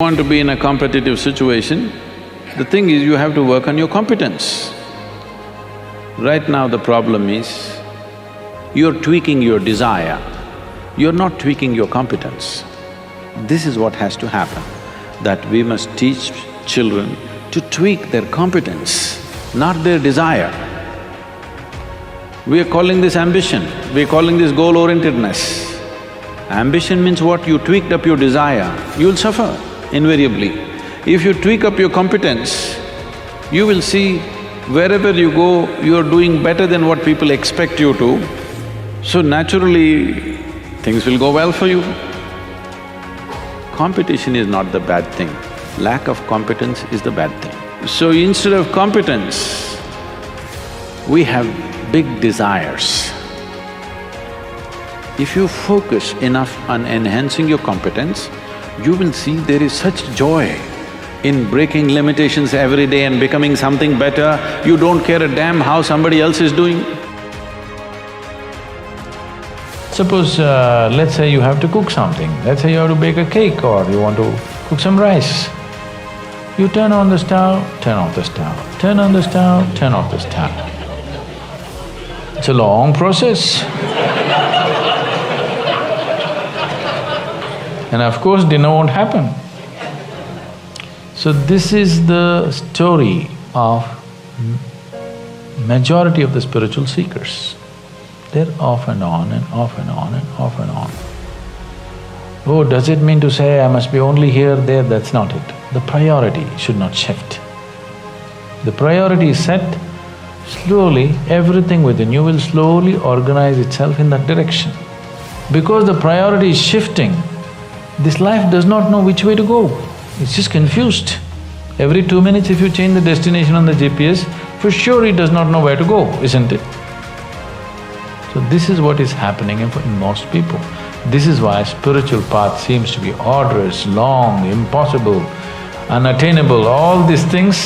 Want to be in a competitive situation, the thing is you have to work on your competence. Right now the problem is, you're tweaking your desire, you're not tweaking your competence. This is what has to happen, that we must teach children to tweak their competence, not their desire. We are calling this ambition, we are calling this goal-orientedness. Ambition means what? You tweaked up your desire, you'll suffer invariably. If you tweak up your competence, you will see wherever you go, you're doing better than what people expect you to, so naturally things will go well for you. Competition is not the bad thing, lack of competence is the bad thing. So instead of competence, we have big desires. If you focus enough on enhancing your competence, you will see there is such joy in breaking limitations every day and becoming something better. You don't care a damn how somebody else is doing. Suppose, let's say you have to cook something, let's say you have to bake a cake or you want to cook some rice. You turn on the stove, turn off the stove, turn on the stove, turn off the stove. It's a long process. And of course, dinner won't happen. So this is the story of majority of the spiritual seekers. They're off and on and off and on and off and on. Oh, does it mean to say I must be only here, there? That's not it. The priority should not shift. The priority is set, slowly everything within you will slowly organize itself in that direction. Because the priority is shifting, this life does not know which way to go, it's just confused. Every 2 minutes if you change the destination on the GPS, for sure it does not know where to go, isn't it? So this is what is happening in most people. This is why spiritual path seems to be arduous, long, impossible, unattainable, all these things,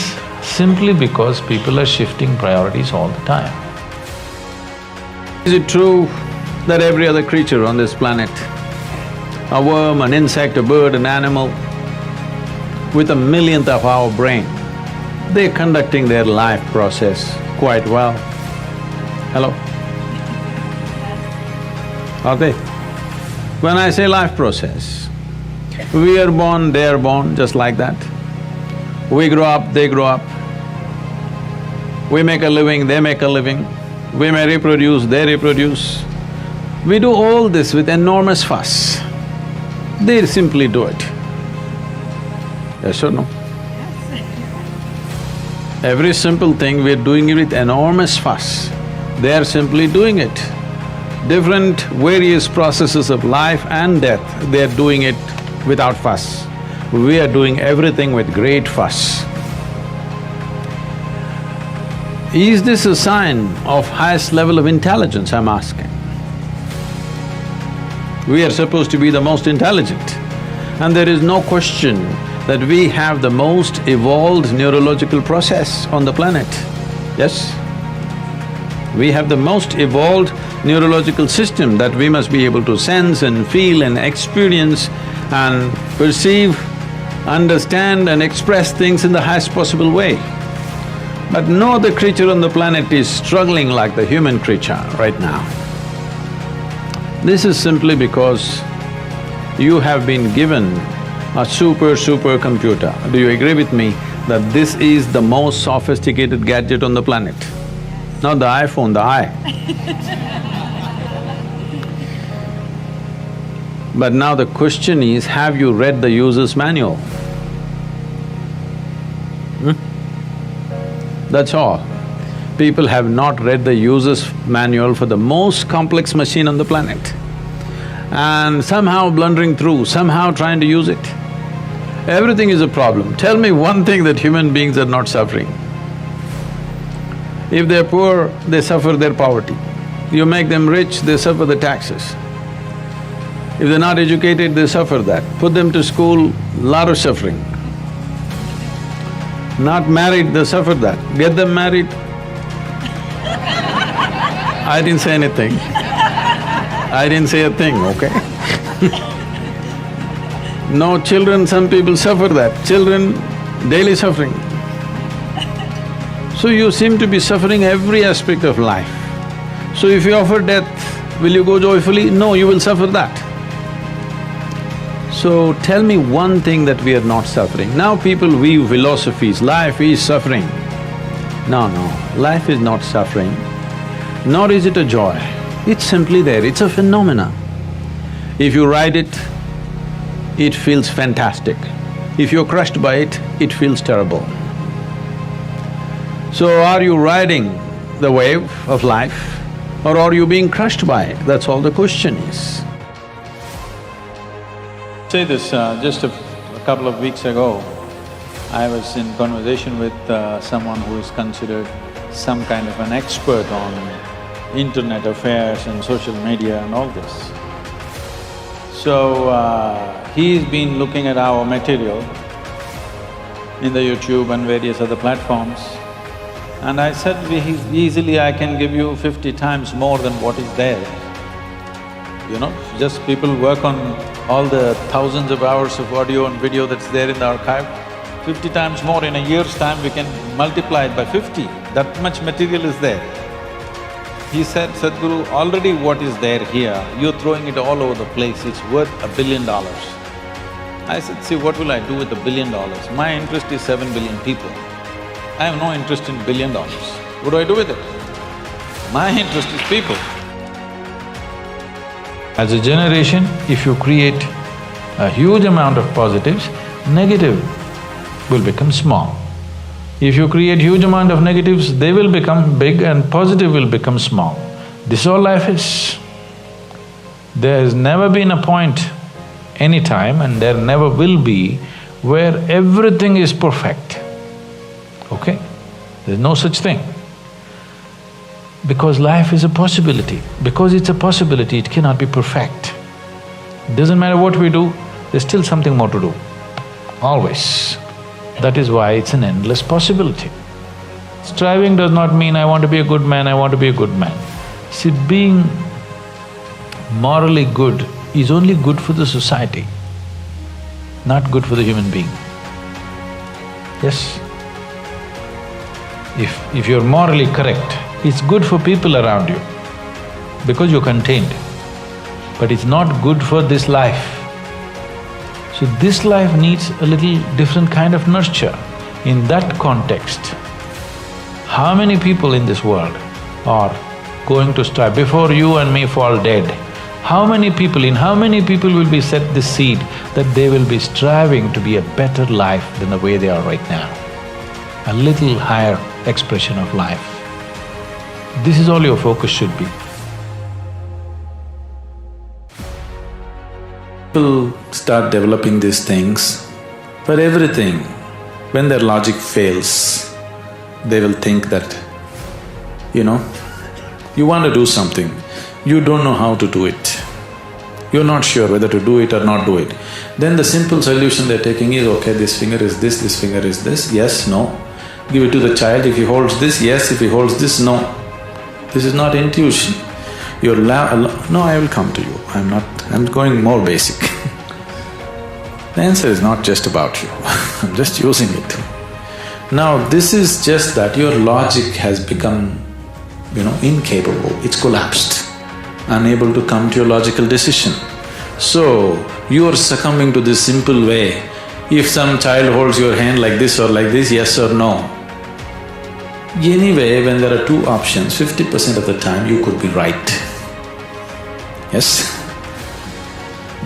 simply because people are shifting priorities all the time. Is it true that every other creature on this planet, a worm, an insect, a bird, an animal, with a millionth of our brain, they're conducting their life process quite well? Hello? Are they? When I say life process, we are born, they are born, just like that. We grow up, they grow up. We make a living, they make a living. We may reproduce, they reproduce. We do all this with enormous fuss. They simply do it. Yes or no? Every simple thing we're doing it with enormous fuss. They are simply doing it. Different various processes of life and death, they're doing it without fuss. We are doing everything with great fuss. Is this a sign of highest level of intelligence, I'm asking? We are supposed to be the most intelligent, and there is no question that we have the most evolved neurological process on the planet, yes? We have the most evolved neurological system that we must be able to sense and feel and experience and perceive, understand and express things in the highest possible way. But no other creature on the planet is struggling like the human creature right now. This is simply because you have been given a super computer. Do you agree with me that this is the most sophisticated gadget on the planet? Not the iPhone, the I. But now the question is, have you read the user's manual? That's all. People have not read the user's manual for the most complex machine on the planet and somehow blundering through, somehow trying to use it. Everything is a problem. Tell me one thing that human beings are not suffering. If they're poor, they suffer their poverty. You make them rich, they suffer the taxes. If they're not educated, they suffer that. Put them to school, lot of suffering. Not married, they suffer that. Get them married. I didn't say anything. I didn't say a thing, okay? No, children, some people suffer that. Children, daily suffering. So you seem to be suffering every aspect of life. So if you offer death, will you go joyfully? No, you will suffer that. So tell me one thing that we are not suffering. Now people weave philosophies, life is suffering. No, life is not suffering, nor is it a joy. It's simply there, it's a phenomena. If you ride it, it feels fantastic. If you're crushed by it, it feels terrible. So are you riding the wave of life or are you being crushed by it? That's all the question is. Say this, just a couple of weeks ago, I was in conversation with someone who is considered some kind of an expert on internet affairs and social media and all this. So, he's been looking at our material in the YouTube and various other platforms, and I said, easily I can give you 50 times more than what is there. You know, just people work on all the thousands of hours of audio and video that's there in the archive, 50 times more. In a year's time we can multiply it by 50, that much material is there. He said, Sadhguru, already what is there here, you're throwing it all over the place, it's worth $1 billion. I said, see, what will I do with $1 billion? My interest is 7 billion people. I have no interest in $1 billion. What do I do with it? My interest is people. As a generation, if you create a huge amount of positives, negative will become small. If you create huge amount of negatives, they will become big and positive will become small. This is all life is. There has never been a point, any time, and there never will be, where everything is perfect, okay? There's no such thing. Because life is a possibility. Because it's a possibility, it cannot be perfect. Doesn't matter what we do, there's still something more to do, always. That is why it's an endless possibility. Striving does not mean I want to be a good man, I want to be a good man. See, being morally good is only good for the society, not good for the human being. Yes? If you're morally correct, it's good for people around you because you're contained, but it's not good for this life. So this life needs a little different kind of nurture. In that context, how many people in this world are going to strive before you and me fall dead? How many people will be set this seed that they will be striving to be a better life than the way they are right now? A little higher expression of life. This is all your focus should be. People start developing these things for everything. When their logic fails, they will think that, you know, you want to do something, you don't know how to do it. You're not sure whether to do it or not do it. Then the simple solution they're taking is, okay, this finger is this finger is this, yes, no. Give it to the child, if he holds this, yes, if he holds this, no. This is not intuition. No, I will come to you, I'm going more basic. The answer is not just about you, I'm just using it. Now, this is just that your logic has become, incapable, it's collapsed, unable to come to your logical decision. So, you are succumbing to this simple way. If some child holds your hand like this or like this, yes or no. Anyway, when there are two options, 50% of the time you could be right. Yes?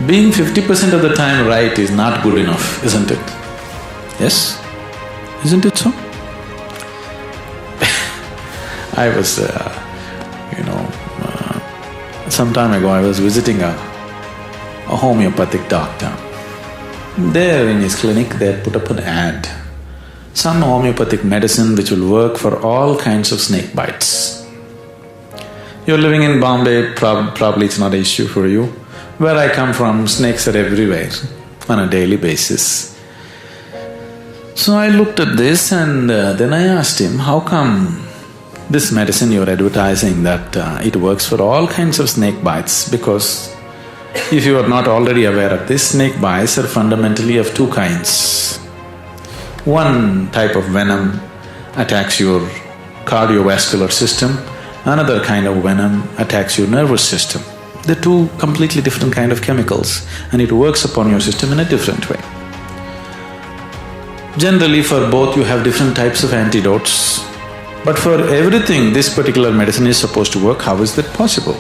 Being 50% of the time right is not good enough, isn't it? Yes? Isn't it so? I was, some time ago I was visiting a homeopathic doctor. There in his clinic they had put up an ad, some homeopathic medicine which will work for all kinds of snake bites. You're living in Bombay, probably it's not an issue for you. Where I come from, snakes are everywhere on a daily basis. So I looked at this and then I asked him, how come this medicine you're advertising that it works for all kinds of snake bites? Because If you are not already aware of this, snake bites are fundamentally of two kinds. One type of venom attacks your cardiovascular system, another kind of venom attacks your nervous system. They're two completely different kind of chemicals and it works upon your system in a different way. Generally for both you have different types of antidotes, but for everything this particular medicine is supposed to work, how is that possible?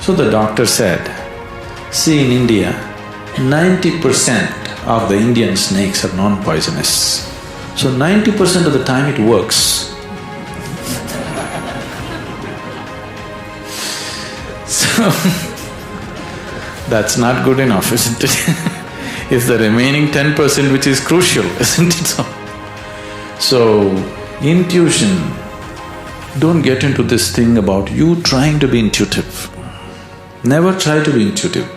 So the doctor said, see in India, 90% of the Indian snakes are non-poisonous. So 90% of the time it works. So, that's not good enough, isn't it? It's the remaining 10% which is crucial, isn't it so? So, intuition, don't get into this thing about you trying to be intuitive. Never try to be intuitive.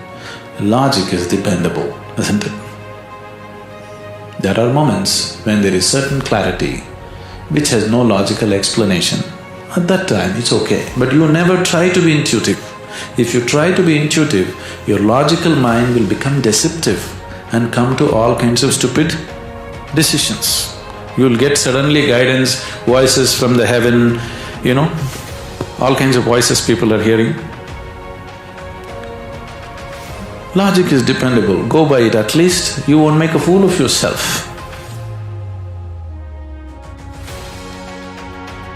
Logic is dependable, isn't it? There are moments when there is certain clarity which has no logical explanation. At that time, it's okay, but you never try to be intuitive. If you try to be intuitive, your logical mind will become deceptive and come to all kinds of stupid decisions. You'll get suddenly guidance, voices from the heaven, all kinds of voices people are hearing. Logic is dependable, go by it, at least you won't make a fool of yourself.